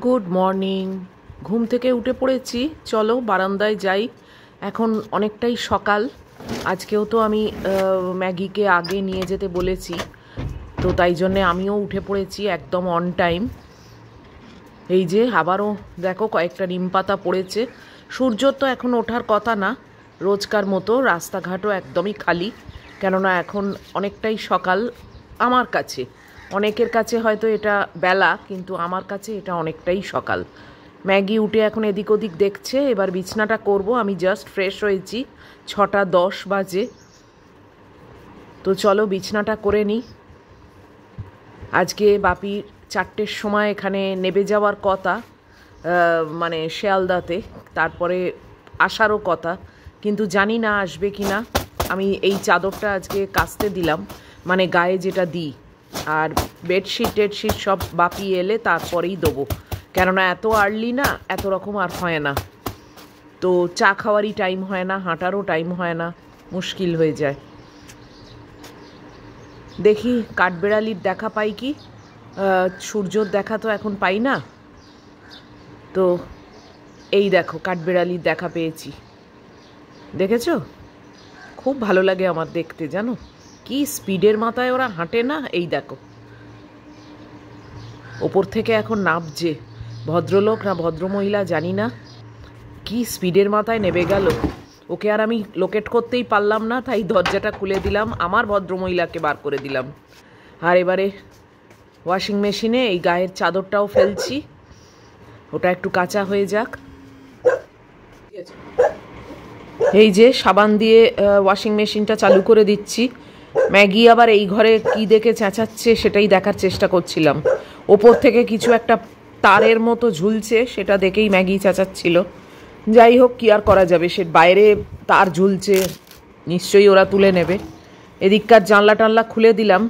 Good morning. ঘুম থেকে উঠে পড়েছি, চলো বারান্দায় যাই। এখন অনেকটাই সকাল। আজকেও তো আমি ম্যাগিকে আগে নিয়ে যেতে বলেছি, তো তাই জন্যে আমিও উঠে পড়েছি একদম অন টাইম। এই যে আবারও দেখো কয়েকটা নিম পাতা পড়েছে। সূর্যর তো এখন ওঠার কথা না, রোজকার মতো রাস্তাঘাটও একদমই খালি, কেননা এখন অনেকটাই সকাল। আমার কাছে, অনেকের কাছে হয়তো এটা বেলা, কিন্তু আমার কাছে এটা অনেকটাই সকাল। ম্যাগি উঠে এখন এদিক ওদিক দেখছে, এবার বিছনাটা করব। আমি জাস্ট ফ্রেশ হয়েছি, 6টা 10 বাজে। তো চলো বিছনাটা করে নিই। আজকে বাপির 4টের সময় এখানে নেবে যাওয়ার কথা, মানে শিয়ালদাতে, তারপরে আসারও কথা, কিন্তু জানি না আসবে কি না। আমি এই চাদরটা আজকে কাচতে দিলাম, মানে গায়ে যেটা দিই, আর বেডশিট টেডশিট সব বাপি এলে তারপরেই দেবো, কেননা এত আর্লি না, এত রকম আর হয় না। তো চা খাওয়ারই টাইম হয় না, হাঁটারও টাইম হয় না, মুশকিল হয়ে যায়। দেখি কাঠবেড়ালির দেখা পাই কি। সূর্যর দেখা তো এখন পাই না। তো এই দেখো কাঠবেড়ালির দেখা পেয়েছি, দেখেছো? খুব ভালো লাগে আমার দেখতে, জানো কি স্পিডের মাথায় ওরা হাঁটে না। এই দেখো ওপর থেকে এখন নামছে, ভদ্রলোক না ভদ্রমহিলা জানি না, কি স্পিডের মাথায় নেমে গেল। ওকে আর আমি লোকেট করতেই পারলাম না, তাই দরজাটা খুলে দিলাম, আমার ভদ্রমহিলাকে বার করে দিলাম। আর এবারে ওয়াশিং মেশিনে এই গায়ের চাদরটাও ফেলছি, ওটা একটু কাঁচা হয়ে যাক। এই যে সাবান দিয়ে ওয়াশিং মেশিনটা চালু করে দিচ্ছি। ম্যাগি আবার এই ঘরে কি দেখে চেঁচাচ্ছে সেটাই দেখার চেষ্টা করছিলাম। ওপর থেকে কিছু একটা তারের মতো ঝুলছে, সেটা দেখেই ম্যাগি চেঁচাচ্ছিল। যাই হোক, কি আর করা যাবে, সে বাইরে তার ঝুলছে, নিশ্চয়ই ওরা তুলে নেবে। এদিককার জানলা টানলা খুলে দিলাম।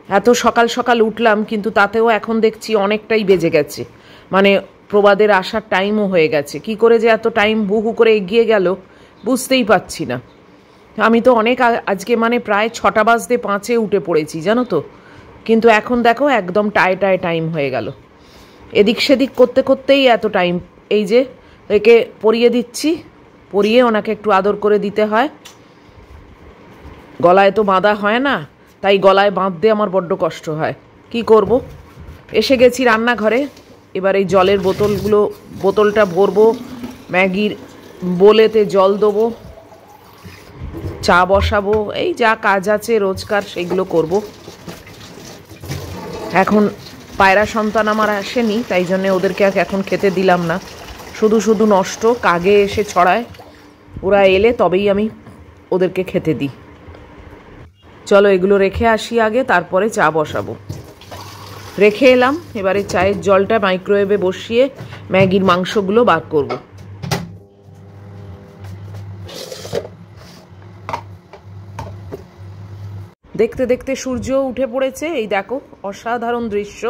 এত সকাল সকাল উঠলাম, কিন্তু তাতেও এখন দেখছি অনেকটাই বেজে গেছে, মানে প্রবাদের আসার টাইমও হয়ে গেছে। কি করে যে এত টাইম বহু করে এগিয়ে গেল বুঝতেই পারছি না। আমি তো অনেক আজকে মানে প্রায় 6:05 উঠে পড়েছি, জানো তো, কিন্তু এখন দেখো একদম টায় টাইম হয়ে গেল। এদিক সেদিক করতে করতেই এত টাইম। এই যে একে পরিয়ে দিচ্ছি, পরিয়ে ওনাকে একটু আদর করে দিতে হয়। গলায় তো বাঁধা হয় না, তাই গলায় বাঁধতে আমার বড্ড কষ্ট হয়। কি করব। এসে গেছি রান্নাঘরে। এবার এই জলের বোতলটা ভরবো, ম্যাগির বোলেতে জল দেবো, চা বসাবো, এই যা কাজ আছে রোজকার সেগুলো করব। এখন পায়রা সন্তান আমার আসেনি, তাই জন্য ওদেরকে এখন খেতে দিলাম না, শুধু শুধু নষ্ট, কাগে এসে ছড়ায়। ওরা এলে তবেই আমি ওদেরকে খেতে দিই। চলো এগুলো রেখে আসি আগে, তারপরে চা বসাবো। রেখে এলাম, এবারে চায়ের জলটা মাইক্রোওয়েভে বসিয়ে ম্যাগির মাংসগুলো বার করব। দেখতে দেখতে সূর্য উঠে পড়েছে, এই দেখো অসাধারণ দৃশ্য।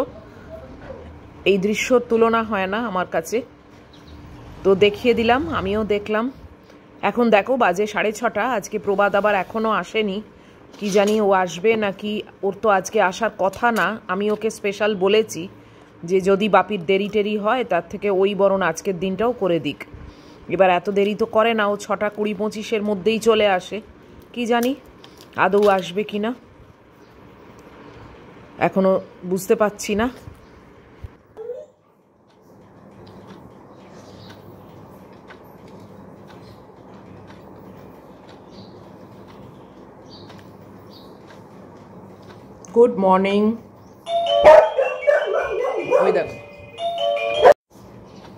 এই দৃশ্যর তুলনা হয় না আমার কাছে, তো দেখিয়ে দিলাম, আমিও দেখলাম। এখন দেখো বাজে 6:30। আজকে প্রবাদ আবার এখনও আসেনি, কি জানি ও আসবে নাকি। ওর তো আজকে আসার কথা না, আমি ওকে স্পেশাল বলেছি যে যদি বাপির দেরি টেরি হয় তার থেকে ওই বরং আজকের দিনটাও করে দিক। এবার এত দেরি তো করে না, ও 6:20-25 মধ্যেই চলে আসে। কি জানি আদৌ আসবে কি না, এখনো বুঝতে পারছি না। Good morning. ওই দেখো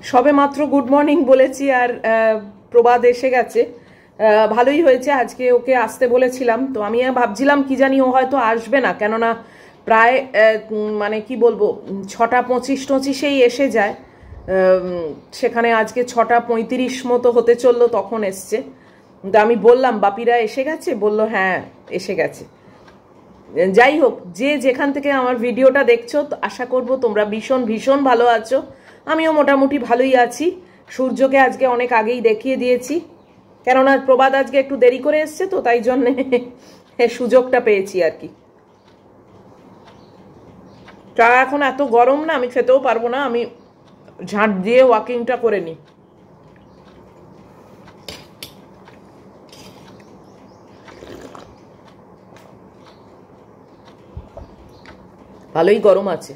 সবে মাত্র গুড মর্নিং বলেছি, আর প্রবাদ এসে গেছে। ভালোই হয়েছে, আজকে ওকে আসতে বলেছিলাম, তো আমি ভাবছিলাম কি জানি ও হয়তো আসবে না, কেননা প্রায় মানে কি বলবো 6:25-25 এসে যায়। সেখানে আজকে 6:35 মতো হতে চললো তখন এসছে। তো আমি বললাম বাপিরা এসে গেছে, বলল হ্যাঁ এসে গেছে। যাই হোক, যে যেখান থেকে আমার ভিডিওটা দেখছো, আশা করব তোমরা ভীষণ ভীষণ ভালো আছো। আমিও মোটামুটি ভালোই আছি। সূর্যকে আজকে অনেক আগেই দেখিয়ে দিয়েছি, কেননা প্রবাদ আজকে একটু দেরি করে এসছে, তো তাই জন্যে সুযোগটা পেয়েছি আর কি। চা এখন এত গরম না, আমি খেতেও পারবো না, আমি ঝাঁট দিয়ে ওয়াকিংটা করে নিই। ভালোই গরম আছে।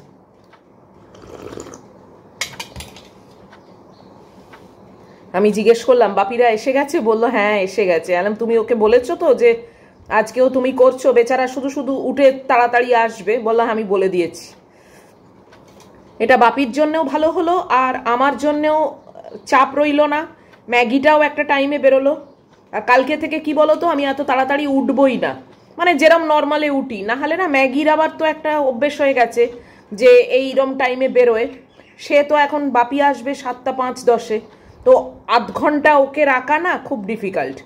আমি জিজ্ঞেস করলাম বাপিরা এসে গেছে, বললো হ্যাঁ এসে গেছে। আলাম তুমি ওকে বলেছো তো যে আজকেও তুমি করছো, বেচারা শুধু শুধু উঠে তাড়াতাড়ি আসবে? বললো আমি বলে দিয়েছি। এটা বাপির জন্যও ভালো হলো, আর আমার জন্যও চাপ রইল না। ম্যাগিটাও একটা টাইমে বেরোলো। আর কালকে থেকে কি বলো তো, আমি এত তাড়াতাড়ি উঠবই না, মানে যেরম নর্মালে উঠি। না হলে না ম্যাগির আবার তো একটা অভ্যেস হয়ে গেছে যে এইরম টাইমে বেরোয়। সে তো এখন বাপি আসবে 7টা 5-10-এ, তো আধ ঘন্টা ওকে রাখা না খুব ডিফিকাল্ট।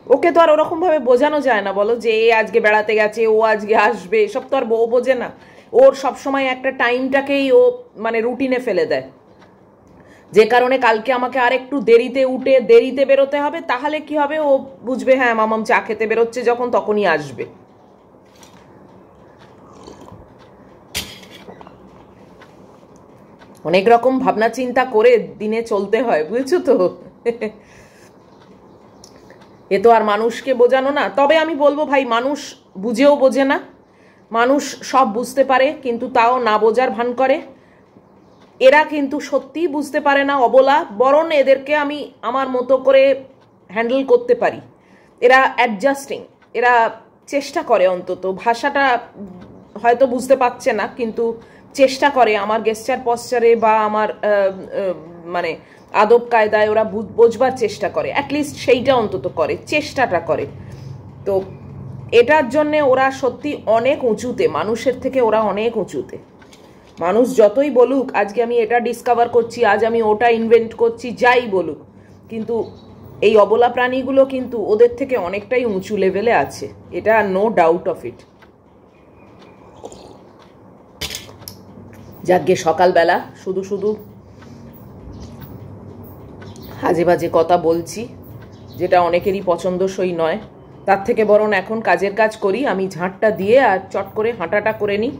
ওকে তো আর ওরকমভাবে বোঝানো যায় না বলো, যে আজকে বেড়াতে গেছে, ও আজকে আসবে, এসব তো আর বউ বোঝে না। ওর সবসময় একটা টাইমটাকেই ও মানে রুটিনে ফেলে দেয়, যে কারণে কালকে আমাকে আর একটু দেরিতে উঠে দেরিতে বেরোতে হবে। তাহলে কি হবে, ও বুঝবে হ্যাঁ মামাম চা খেতে বেরোচ্ছে যখন, তখনই আসবে। অনেক রকম ভাবনা চিন্তা করে দিনে চলতে হয়, বুঝছো তো। এ তো আর মানুষকে বোঝানো না। তবে আমি বলবো ভাই, মানুষ বুঝেও বোঝে না, মানুষ সব বুঝতে পারে কিন্তু তাও না বোঝার ভান করে। এরা কিন্তু সত্যিই বুঝতে পারে না, অবলা। বরং এদেরকে আমি আমার মতো করে হ্যান্ডেল করতে পারি। এরা অ্যাডজাস্টিং, এরা চেষ্টা করে, অন্তত ভাষাটা হয়তো বুঝতে পারছে না কিন্তু চেষ্টা করে আমার গেস্টার পশ্চারে বা আমার মানে আদব কায়দায় ওরা বোঝবার চেষ্টা করে, অ্যাটলিস্ট সেইটা অন্তত করে, চেষ্টাটা করে। তো এটার জন্যে ওরা সত্যি অনেক উঁচুতে, মানুষের থেকে ওরা অনেক উঁচুতে। মানুষ যতই বলুক আজকে আমি এটা ডিসকভার করছি, আজ আমি ওটা ইনভেন্ট করছি, যাই বলুক, কিন্তু এই অবলা প্রাণীগুলো কিন্তু ওদের থেকে অনেকটাই উঁচু লেভেলে আছে, এটা নো ডাউট অফ ইট। যাকে সকালবেলা শুধু শুধু আজে বাজে কথা বলছি, যেটা অনেকেরই পছন্দসই নয়, তার থেকে বরং এখন কাজের কাজ করি। আমি ঝাঁটটা দিয়ে আর চট করে হাঁটাটা করে নিই।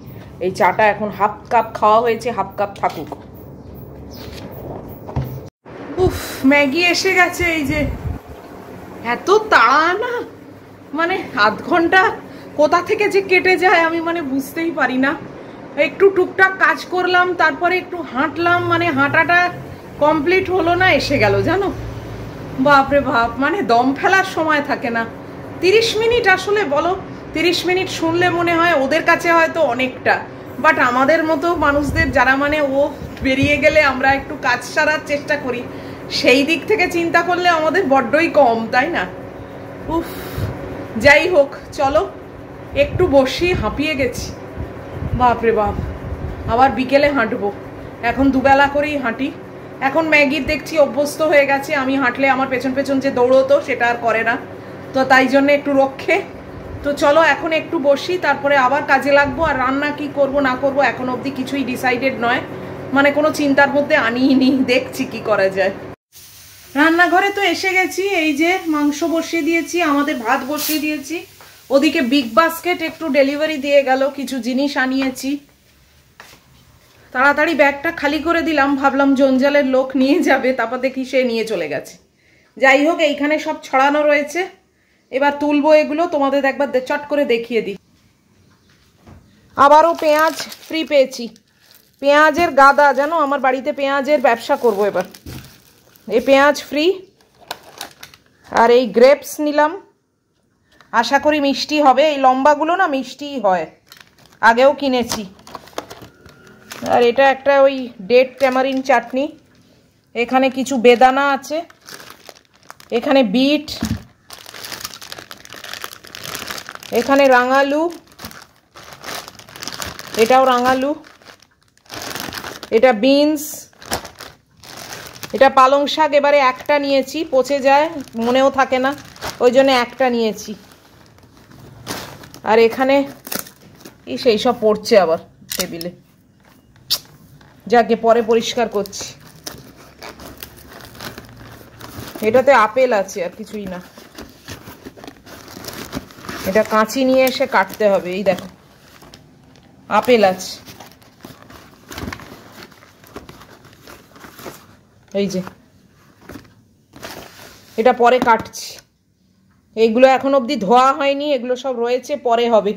এই চাটা এখন হাফ কাপ খাওয়া হয়েছে, হাফ কাপ থাকুক। উফ, ম্যাগি এসে গেছে। এই যে এত তাড়া না, মানে আধ ঘন্টা কোথা থেকে যে কেটে যায় আমি মানে বুঝতেই পারি না। একটু টুকটাক কাজ করলাম, তারপরে একটু হাঁটলাম, মানে হাঁটাটা কমপ্লিট হলো না, এসে গেল জানো। বাপরে বাপ, মানে দম ফেলার সময় থাকে না। 30 মিনিট, আসলে বলো 30 মিনিট শুনলে মনে হয় ওদের কাছে হয়তো অনেকটা, বাট আমাদের মতো মানুষদের যারা মানে ও বেরিয়ে গেলে আমরা একটু কাজ সারার চেষ্টা করি, সেই দিক থেকে চিন্তা করলে আমাদের বড্ডই কম, তাই না? উফ, যাই হোক, চলো একটু বসি, হাঁপিয়ে গেছি বাপরে বাপ। আবার বিকেলে হাঁটবো, এখন দুবেলা করেই হাঁটি। এখন ম্যাগির দেখছি অভ্যস্ত হয়ে গেছে, আমি হাঁটলে আমার পেছন পেছন যে দৌড়তো সেটা আর করে না, তো তাই জন্য একটু রক্ষে। তো চলো এখন একটু বসি, তারপরে আবার কাজে লাগবো। আর রান্না কি করব না করব এখন অবধি কিছুই ডিসাইডেড নয়, মানে কোনো চিন্তার মধ্যে আনিনি, দেখছি কি করা যায়। রান্নাঘরে তো এসে গেছি, এই যে মাংস বসিয়ে দিয়েছি, আমাদের ভাত বসিয়ে দিয়েছি। ওদিকে বিগ বাস্কেট একটু ডেলিভারি দিয়ে গেল, কিছু জিনিস আনিয়েছি। তাড়াতাড়ি ব্যাগটা খালি করে দিলাম, ভাবলাম জঞ্জালের লোক নিয়ে যাবে, তারপর দেখি সে নিয়ে চলে গেছে। যাই হোক, এইখানে সব ছড়ানো রয়েছে, এবার তুলবো এগুলো, তোমাদের একবার চট করে দেখিয়ে দিই। আবারও পেঁয়াজ ফ্রি পেয়েছি, পেঁয়াজের গাদা, জানো আমার বাড়িতে পেঁয়াজের ব্যবসা করব এবার। এই পেঁয়াজ ফ্রি, আর এই গ্রেপস নিলাম, আশা করি মিষ্টি হবে। এই লম্বাগুলো না মিষ্টিই হয়, আগেও কিনেছি। আর এটা একটা ওই ডেট ট্যামারিন চাটনি। এখানে কিছু বেদানা আছে, এখানে বিট, এখানে রাঙালু, এটাও রাঙালু, এটা বিনস, এটা পালং শাক। এবারে একটা নিয়েছি, পচে যায়, মনেও থাকে না, ওই জন্য একটা নিয়েছি। আর এখানে এই সেই সব পড়ছে আবার টেবিলে, যাকে পরে পরিষ্কার করছি। এটাতে আপেল আছে, আর কিছুই না। এটা কাঁচি নিয়ে এসে কাটতে হবে। এই দেখো আপেল আছে। এই যে এটা পরে কাটছি, এইগুলো এখন অবধি ধোয়া হয়নি, এগুলো সব রয়েছে, পরে হবে।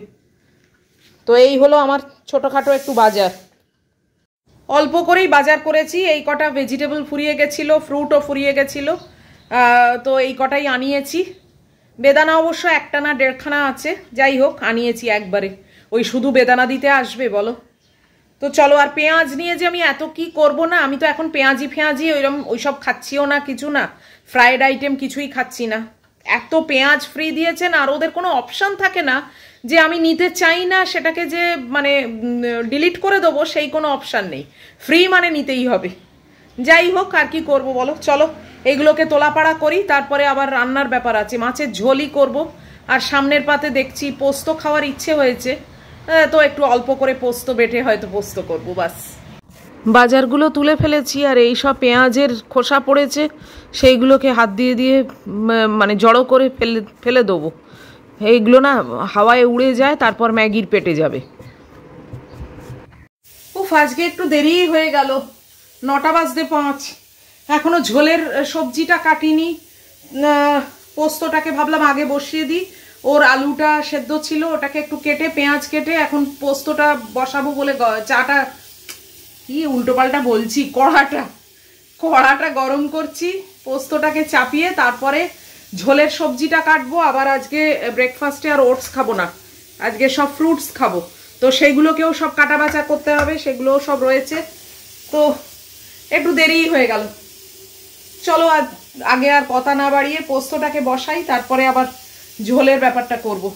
তো এই হলো আমার ছোটোখাটো একটু বাজার। অল্প করেই বাজার করেছি, এই কটা ভেজিটেবল ফুরিয়ে গেছিলো, ফ্রুটও ফুরিয়ে গেছিলো, তো এই কটাই আনিয়েছি। বেদানা অবশ্য একটা না দেড়খানা আছে, যাই হোক আনিয়েছি একবারে, ওই শুধু বেদানা দিতে আসবে বলো। তো চলো, আর পেঁয়াজ নিয়ে যে আমি এত কি করব না, আমি তো এখন পেঁয়াজি ফেঁয়াজি ওইরকম ওইসব খাচ্ছিও না, কিছু না, ফ্রাইড আইটেম কিছুই খাচ্ছি না। এত পেঁয়াজ ফ্রি দিয়েছেন, আর ওদের কোনো অপশান থাকে না যে আমি নিতে চাই না সেটাকে যে মানে ডিলিট করে দেবো, সেই কোনো অপশান নেই, ফ্রি মানে নিতেই হবে। যাই হোক, আর কি করব বলো, চলো এইগুলোকে তোলাপাড়া করি, তারপরে আবার রান্নার ব্যাপার আছে, মাছের ঝোলই করব। আর সামনের পাতে দেখছি পোস্ত খাওয়ার ইচ্ছে হয়েছে, তো একটু অল্প করে পোস্ত বেটে হয়তো পোস্ত করব, বাস। বাজারগুলো তুলে ফেলেছি, আর এই সব পেঁয়াজের খোসা পড়েছে, সেইগুলোকে হাত দিয়ে দিয়ে মানে জড়ো করে ফেলে দেবো। এইগুলো না হাওয়ায় উড়ে যায়, তারপর ম্যাগির পেটে যাবে। উফ, আজকে একটু দেরি হয়ে গেল, 9টা বাজতে 5, এখনো ঝোলের সবজিটা কাটিনি। পোস্তটাকে ভাবলাম আগে বসিয়ে দিই, ওর আলুটা সেদ্ধ ছিল, ওটাকে একটু কেটে পেঁয়াজ কেটে এখন পোস্তটা বসাবো বলে চাটা কি উল্টোপাল্টা বলছি, কড়াটা গরম করছি, পোস্তটাকে চাপিয়ে তারপরে ঝোলের সবজিটা কাটবো। আবার আজকে ব্রেকফাস্টে আর ওটস খাবো না, আজকে সব ফ্রুটস খাবো, তো সেইগুলোকেও সব কাটা বাছা করতে হবে, সেগুলোও সব রয়েছে, তো একটু দেরি হয়ে গেল। চলো আগে আর কথা না বাড়িয়ে পোস্তটাকে বসাই, তারপরে আবার ঝোলের ব্যাপারটা করব।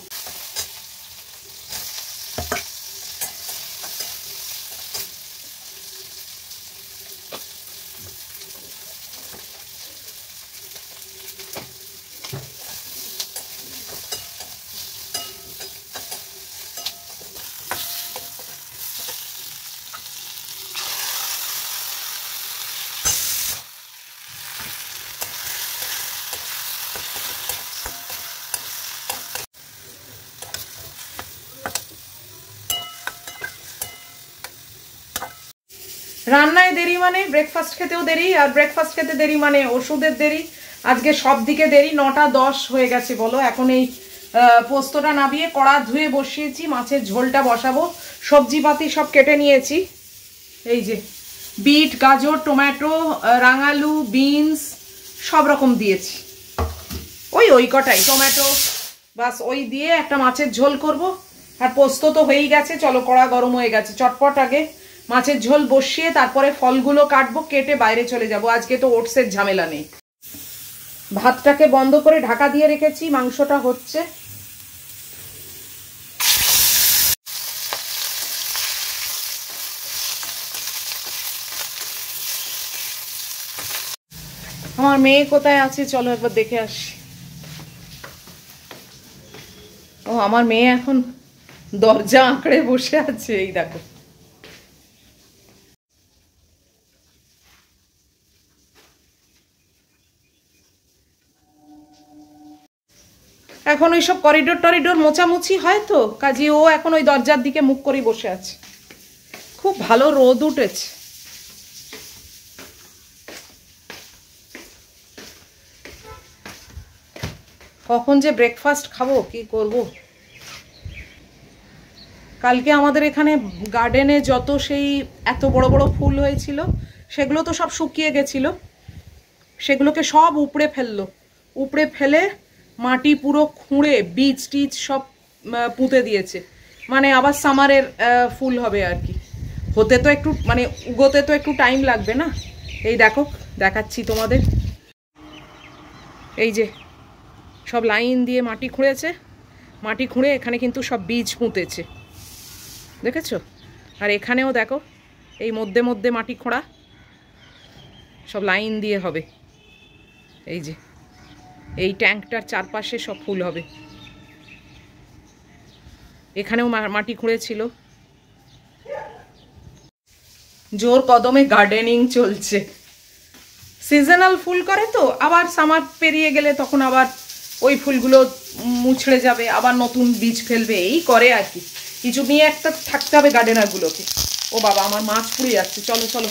রান্নায় দেরি মানে ব্রেকফাস্ট খেতেও দেরি, আর ব্রেকফাস্ট খেতে দেরি মানে ওষুধের দেরি, আজকে সব দিকে দেরি। 9টা 10 হয়ে গেছে বলো। এখন এই পোস্তটা নামিয়ে কড়া ধুয়ে বসিয়েছি, মাছের ঝোলটা বসাবো। সবজিপাতি সব কেটে নিয়েছি, এই যে বিট, গাজর, টমেটো, রাঙালু, বিনস সব রকম দিয়েছি, ওই কটাই, টমেটো, বাস ওই দিয়ে একটা মাছের ঝোল করব। আর পোস্ত তো হয়েই গেছে, চলো কড়া গরম হয়ে গেছে, চটপট আগে মাছের ঝোল বসিয়ে তারপরে ফলগুলো কাটবো, কেটে বাইরে চলে যাব। আজকে তো ওটসের ঝামেলা নেই। ভাতটাকে বন্ধ করে ঢাকা দিয়ে রেখেছি, মাংসটা হচ্ছে। আমার মেয়ে কোথায় আছে চলো একবার দেখে আসি। ও, আমার মেয়ে এখন দরজা আঁকড়ে বসে আছে, এই দেখো। এখন ওইসব করিডোর টরিডোর মোছামুছি হয় তো, কাজে ও এখন ওই দরজার দিকে মুখ করে বসে আছে। খুব ভালো রোদ উঠেছে। কখন যে ব্রেকফাস্ট খাবো, কি করব। কালকে আমাদের এখানে গার্ডেনে যত সেই এত বড় বড় ফুল হয়েছিল, সেগুলো তো সব শুকিয়ে গেছিল, সেগুলোকে সব উপড়ে ফেললো, উপড়ে ফেলে মাটি পুরো খুঁড়ে বীজ টিজ সব পুঁতে দিয়েছে। মানে আবার সামারের ফুল হবে আর কি, হতে তো একটু মানে উগোতে তো একটু টাইম লাগবে না। এই দেখো, দেখাচ্ছি তোমাদের, এই যে সব লাইন দিয়ে মাটি খুঁড়েছে, মাটি খুঁড়ে এখানে কিন্তু সব বীজ পুঁতেছে, দেখেছো? আর এখানেও দেখো, এই মধ্যে মধ্যে মাটি খোঁড়া, সব লাইন দিয়ে হবে। এই যে এই ট্যাঙ্কটার চারপাশে সব ফুল হবে। এখানেও মাটি খুঁড়েছিল। জোর কদমে গার্ডেনিং চলছে। সিজনাল ফুল করে তো, আবার সামার পেরিয়ে গেলে তখন আবার ওই ফুলগুলো মুছড়ে যাবে, আবার নতুন বীজ ফেলবে, এই করে আর কি। কিছু নিয়ে একটা থাকতে হবে গার্ডেনারগুলোকে। ও বাবা, আমার মাছ পুড়ে যাচ্ছে, চলো চলো।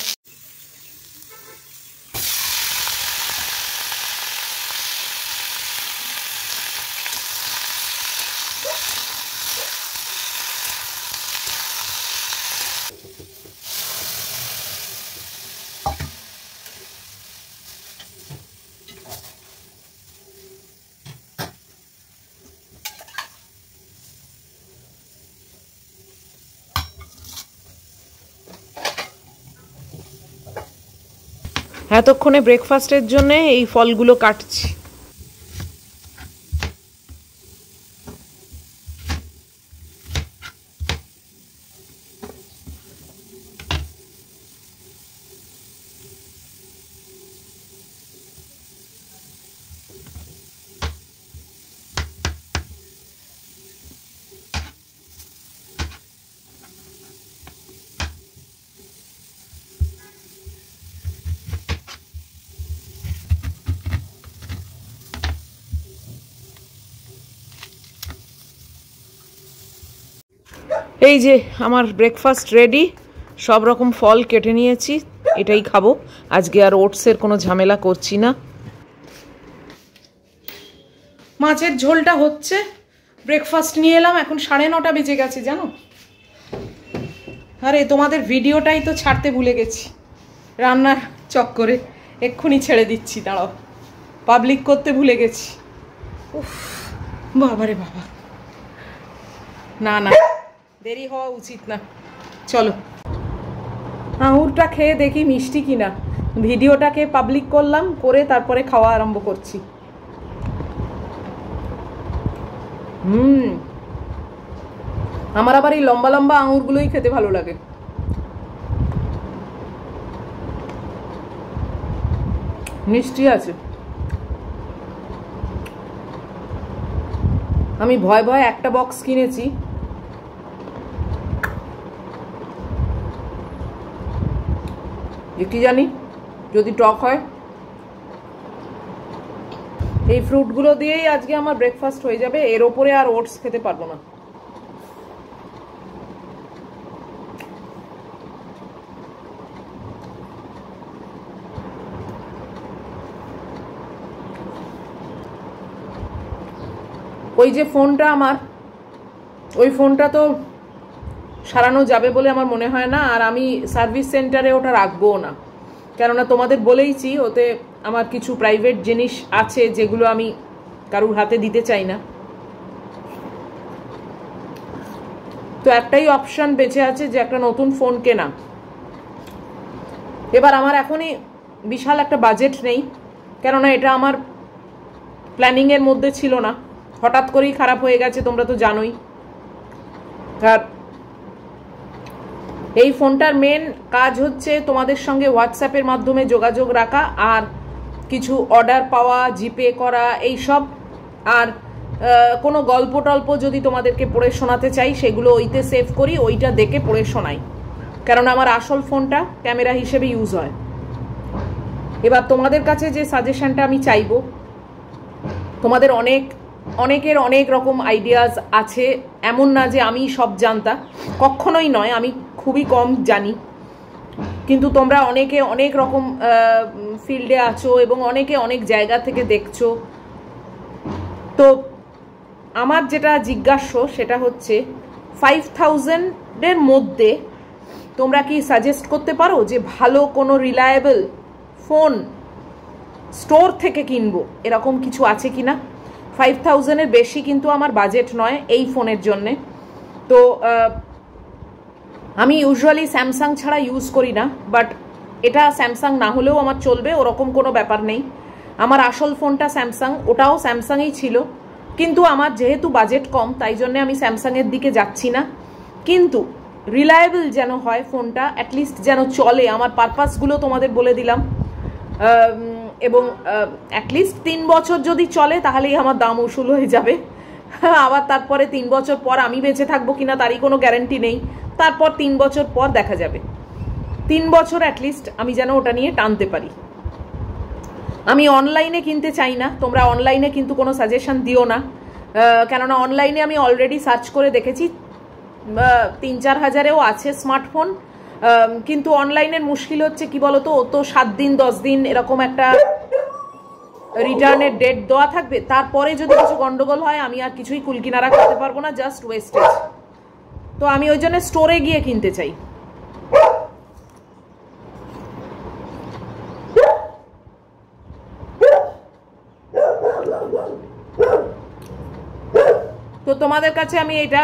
এতক্ষণে ব্রেকফাস্টের জন্য এই ফলগুলো কাটছি। এই যে আমার ব্রেকফাস্ট রেডি, সব রকম ফল কেটে নিয়েছি, এটাই খাবো আজকে। আর ওটসের কোনো ঝামেলা করছি না। মাছের ঝোলটা হচ্ছে, ব্রেকফাস্ট নিয়ে এলাম, এখন 9:30 বেজে গেছে জানো। আরে তোমাদের ভিডিওটাই তো ছাড়তে ভুলে গেছি রান্নার চক্করে, এক্ষুনি ছেড়ে দিচ্ছি, দাঁড়াও, পাবলিক করতে ভুলে গেছি। উফ বাবারে বাবা, না না দেরি হওয়া উচিত না। চলো আঙুরটা খেয়ে দেখি মিষ্টি কিনা, ভিডিওটাকে পাবলিক করলাম, করে তারপরে খাওয়া আরম্ভ করছি। আমার আবার এই লম্বা লম্বা আঙুরগুলোই খেতে ভালো লাগে। মিষ্টি আছে। আমি ভয় ভয় একটা বক্স কিনেছি, কি জানি যদি টক হয়। এই ফ্রুটগুলো দিয়েই আজকে আমার ব্রেকফাস্ট হয়ে যাবে, এর ওপরে আর ওটস খেতে পারবো না। ওই যে ফোনটা আমার, ওই ফোনটা তো সারানো যাবে বলে আমার মনে হয় না, আর আমি সার্ভিস সেন্টারে ওটা রাখবো না, কেননা তোমাদের বলেইছি ওতে আমার কিছু প্রাইভেট জিনিস আছে যেগুলো আমি কারুর হাতে দিতে চাই না। তো একটাই অপশন বেঁচে আছে যে একটা নতুন ফোন কেনা। এবার আমার এখনই বিশাল একটা বাজেট নেই, কেননা এটা আমার প্ল্যানিংয়ের মধ্যে ছিল না, হঠাৎ করেই খারাপ হয়ে গেছে, তোমরা তো জানোই। আর এই ফোনটার মেন কাজ হচ্ছে তোমাদের সঙ্গে হোয়াটসঅ্যাপের মাধ্যমে যোগাযোগ রাখা, আর কিছু অর্ডার পাওয়া, জিপে করা, এই সব। আর কোনো গল্প টল্প যদি তোমাদেরকে পড়ে শোনাতে চাই সেগুলো ওইতে সেভ করি, ওইটা দেখে পড়ে শোনাই, কারণ আমার আসল ফোনটা ক্যামেরা হিসেবে ইউজ হয়। এবার তোমাদের কাছে যে সাজেশনটা আমি চাইবো, তোমাদের অনেকের অনেক রকম আইডিয়াস আছে, এমন না যে আমি সব জানতা, কখনোই নয়, আমি খুবই কম জানি, কিন্তু তোমরা অনেকে অনেক রকম ফিল্ডে আছো এবং অনেকে অনেক জায়গা থেকে দেখছো। তো আমার যেটা জিজ্ঞাস্য সেটা হচ্ছে 5000-এর মধ্যে তোমরা কি সাজেস্ট করতে পারো যে ভালো কোনো রিলায়েবল ফোন স্টোর থেকে কিনবো, এরকম কিছু আছে কি না? 5000-এর বেশি কিন্তু আমার বাজেট নয় এই ফোনের জন্যে। তো আমি ইউজুয়ালি স্যামসাং ছাড়া ইউজ করি না, বাট এটা স্যামসাং না হলেও আমার চলবে, ওরকম কোনো ব্যাপার নেই। আমার আসল ফোনটা স্যামসাং, ওটাও স্যামসাংই ছিল, কিন্তু আমার যেহেতু বাজেট কম তাই জন্য আমি স্যামসাংয়ের দিকে যাচ্ছি না। কিন্তু রিলায়েবল যেন হয় ফোনটা, অ্যাটলিস্ট যেন চলে, আমার পারপাসগুলো তোমাদের বলে দিলাম, এবং অ্যাটলিস্ট 3 বছর যদি চলে তাহলেই আমার দাম উসুল হয়ে যাবে। আবার তারপরে 3 বছর পর আমি বেঁচে থাকবো কিনা তারই কোনো গ্যারান্টি নেই, তারপর 3 বছর পর দেখা যাবে। 3 বছর অ্যাটলিস্ট আমি যেন ওটা নিয়ে টানতে পারি। আমি অনলাইনে কিনতে চাই না, তোমরা অনলাইনে কিন্তু কোনো সাজেশন দিও না, কেননা অনলাইনে আমি অলরেডি সার্চ করে দেখেছি, 3-4 হাজারেও আছে স্মার্টফোন, কিন্তু অনলাইনের মুশকিল হচ্ছে কি বলতো, ও তো 7 দিন 10 দিন এরকম একটা রিটার্নের ডেট দেওয়া থাকবে, তারপরে যদি কিছু গন্ডগোল হয় আমি আর কিছুই কুলকিনারা করতে পারবো না, জাস্ট ওয়েস্টেজ। তো আমি ওই জন্য স্টোরে গিয়ে কিনতে চাই। তো তোমাদের কাছে আমি এটা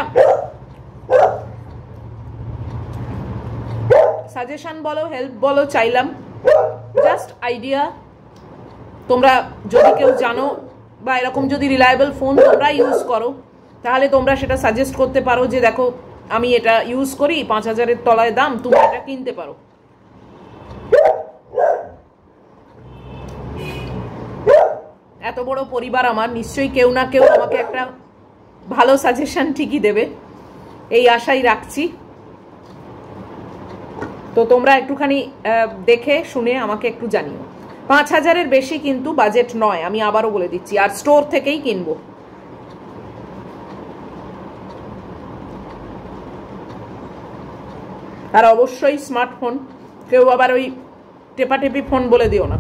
সাজেশন বলো, হেল্প বলো চাইলাম। জাস্ট আইডিয়া, তোমরা যদি কেউ জানো বা এরকম যদি রিলায়েবল ফোন তোমরা ইউজ করো তাহলে তোমরা সেটা সাজেস্ট করতে পারো যে দেখো আমি এটা ইউজ করি, 5,000-এর তলায় দাম, তুমি এটা কিনতে পারো। এত বড় পরিবার আমার, নিশ্চয়ই কেউ না কেউ আমাকে একটা ভালো সাজেশন ঠিকই দেবে, এই আশাই রাখছি। তো তোমরা একটুখানি দেখে শুনে আমাকে একটু জানিও। 5,000-এর বেশি কিন্তু বাজেট নয়, আমি আবারও বলে দিচ্ছি, আর স্টোর থেকেই কিনবো। আর অবশ্যই স্মার্টফোন, কেউ আবার ওই টেপাটেপি ফোন বলে দিও না।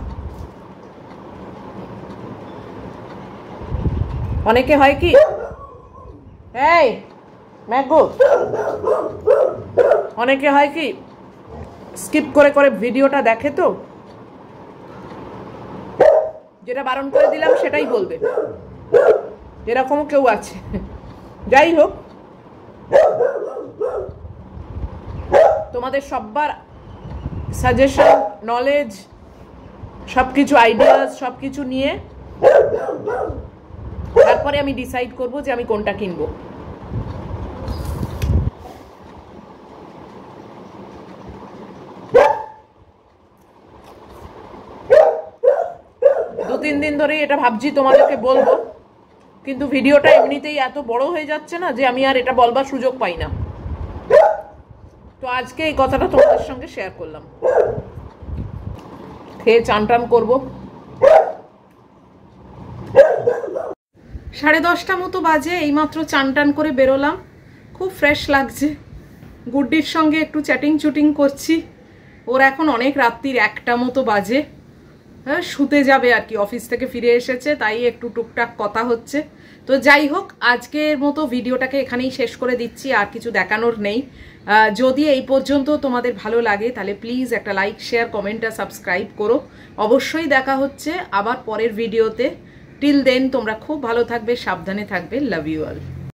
অনেকে হয় কি, এই ম্যাগো, অনেকে হয় কি স্কিপ করে করে ভিডিওটা দেখে, তো যেটা বারণ করে দিলাম সেটাই বলবে, এরকমও কেউ আছে। যাই হোক, তোমাদের সবার সাজেশন, নলেজ, সবকিছু আইডিয়াস সবকিছু নিয়ে তারপরে আমি ডিসাইড করব যে আমি কোনটা কিনবো। দু তিন দিন ধরে এটা ভাবছি তোমাদেরকে বলবো, কিন্তু ভিডিওটা এমনিতেই এত বড় হয়ে যাচ্ছে না যে আমি আর এটা বলবার সুযোগ পাই না। তো আজকে এই কথাটা তোমাদের সঙ্গে শেয়ার করলাম। খেয়ে চান টান করবো। 10:30 মতো বাজে, এইমাত্র চান টান করে বেরোলাম, খুব ফ্রেশ লাগছে। গুড্ডির সঙ্গে একটু চ্যাটিং চুটিং করছি। ওর এখন অনেক রাত্রির 1টা মতো বাজে, হ্যাঁ শুতে যাবে আর কি, অফিস থেকে ফিরে এসেছে, তাই একটু টুকটাক কথা হচ্ছে। তো যাই হোক, আজকের মতো ভিডিওটাকে এখানেই শেষ করে দিচ্ছি, আর কিছু দেখানোর নেই। যদি এই পর্যন্ত তোমাদের ভালো লাগে তাহলে প্লিজ একটা লাইক, শেয়ার, কমেন্ট আর সাবস্ক্রাইব করো। অবশ্যই দেখা হচ্ছে আবার পরের ভিডিওতে। টিল দেন তোমরা খুব ভালো থাকবে, সাবধানে থাকবে। Love you all.